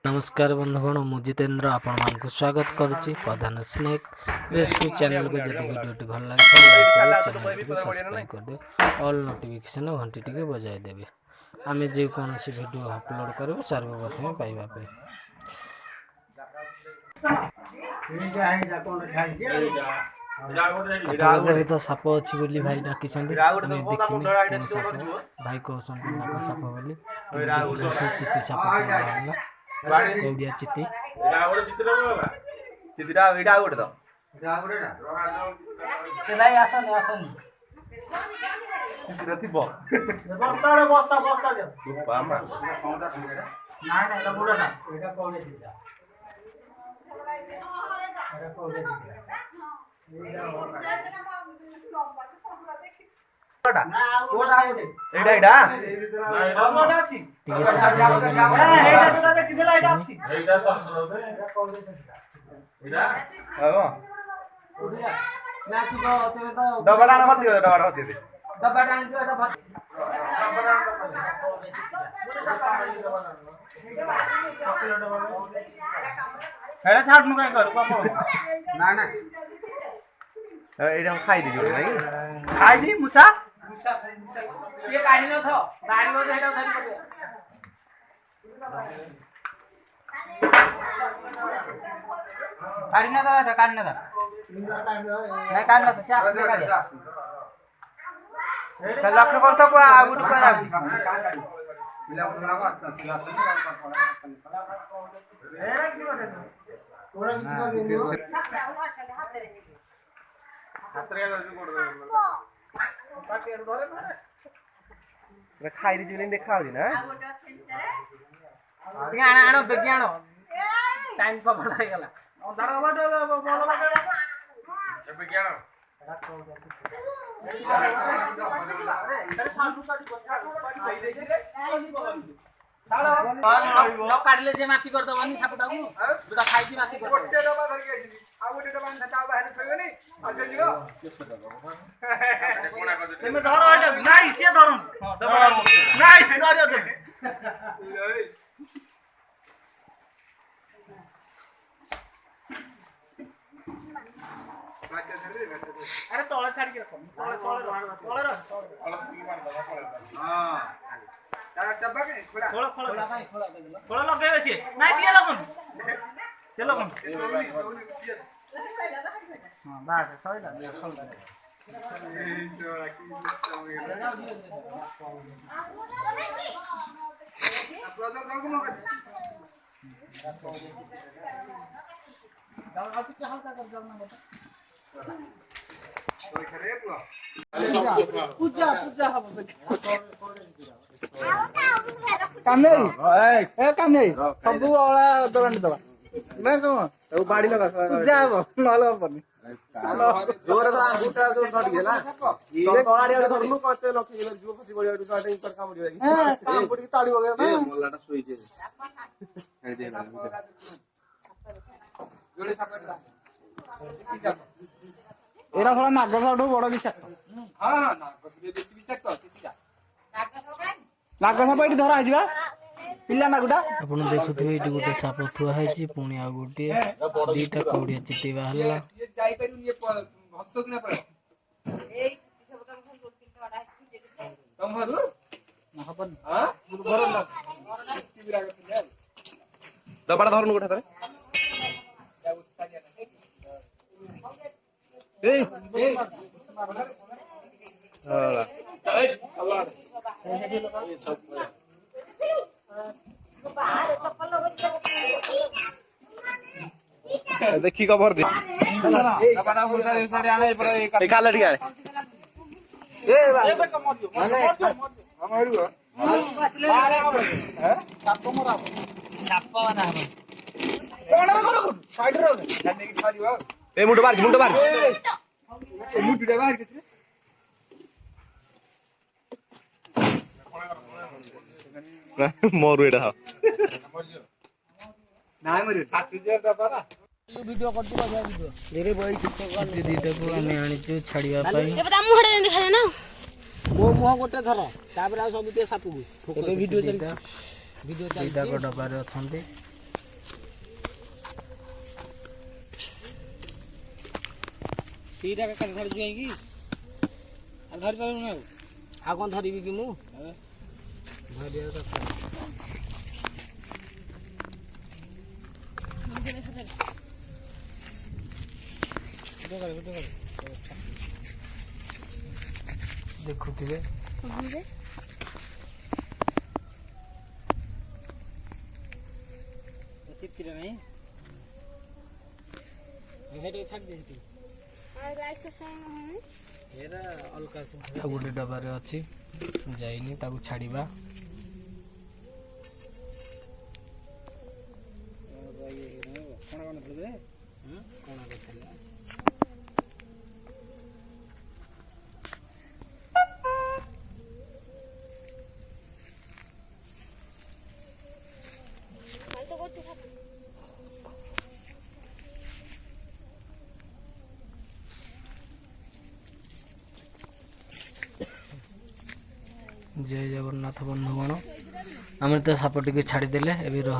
नमस्कार बंधुगण मु जितेन्द्र आपण मानक स्वागत करुच्ची प्रधान स्नेक रेस्क्यू चैनल को जब वीडियो भल लगे चैनल को सब्सक्राइब कर दे ऑल नोटिफिकेशन घंटी टी बजाय देवे आम जो कौन वीडियो अपलोड करूँ सर्वप्रथम पाइबा तो साप अच्छी बोली भाई डाकी देखिए साप भाई कहते नाग साप बोली चिट्टी साप कौड़िया चिट्टी खाई मुसा ये काढी न था गाडी वर हेटा धरी पडे काढी न था काढी न था नाही काढ न था लक्ष करतो को आउट को जाऊ बिला को ना खाई दी देखा ना आण बेगी आण टाइम पकड़ गला काटले से माती कर दबनी सापटा को दुटा खाई माती कर गोटे डबा धर के आ गोटे डबा ता बाहर थइबनी आ जेजिरो कोना कर दे तेमे धर आटा नाही से धरन डबा नाही धरियो दे अरे तोळे छाडी के रखो तोळे हां डब्बा के खोला खोला भाई खोला लगे बेसी नाही दिया लगन ते लगन हां बास सही ला खोला पूजा पूजा कामेई ए कामेई सब ओला दरन दबा नै तो बाडी लगा पूजा हो नल हबनी जोर तो अंगूठा जो कट गेला ये तोलाडी आडे धरनु कते लखी गेला जीव फसी बडी आडे साटे इकर काम दिया हां काम पडी ताडी हो गया ना मोलाटा सोई जे हे दे जोड़े सापडला एरा थोड़ा नागर साडू बड़ विषाक्त हां हां नागर बेसी विषाक्त चिटिका नागर साप एठी धरा आजिबा पिल्ला नागुडा आपण देखुथबे एठी गोटे साप थुआ हैची पुणी आ गोटे दीटा कौड़िया चिट्टी बाहरला ये जाई परिन ये हसो किना पर ए सब काम फोन तीन टडा तुम भरु ना हबन हां मुद भरन ना चिट्टी बिरा करते दबाडा धरन गोठा करे ए ए चले अल्लाह देखी खबर दे दबाडा गुसा साडे आने पर एक काला ठीक आहे ए बा कमर माने हमरु मारे हैं साप मरा साप ना कोन रे करो साइड रे जाने की खाली बा ए मुंडो बार ए मुंडो बाहर के मोरू एटा नाय मरे फाटी जे डबारा वीडियो करती बजा वीडियो मेरे भाई चिट्टी दीटा को आमे आनिचु छाड़िया पई ए बता मुहडे देखा ना मो मुह गोटे धर तापर आ सब ते सापु वीडियो चलता वीडियो चलता डब्बा रे अछंती तीटा का छाड़ जुआई की आ धरि पाउ ना ଆଉ କ'ଣ ଧରିବି କି ମୁଁ ଧରିବା ଦରକାର ଦେଖୁଥିବେ ଚିତ୍ତିରେ ନାହିଁ ହେଠି ଛାଡ଼ି ଦେଇଛି ଏରା ଅଲଗା ଆଉ ଗୋଟେ ଡବାରେ ଅଛି ଯାଇନି ତାକୁ ଛାଡ଼ିବା କ'ଣ ଥିଲେ କ'ଣ କରିଥିଲା ଜୟ ଜଗନ୍ନାଥ ବନ୍ଧୁଗଣ ଆମେ ତ ସାପ ଟିକେ ଛାଡ଼ିଦେଲେ ଏବେ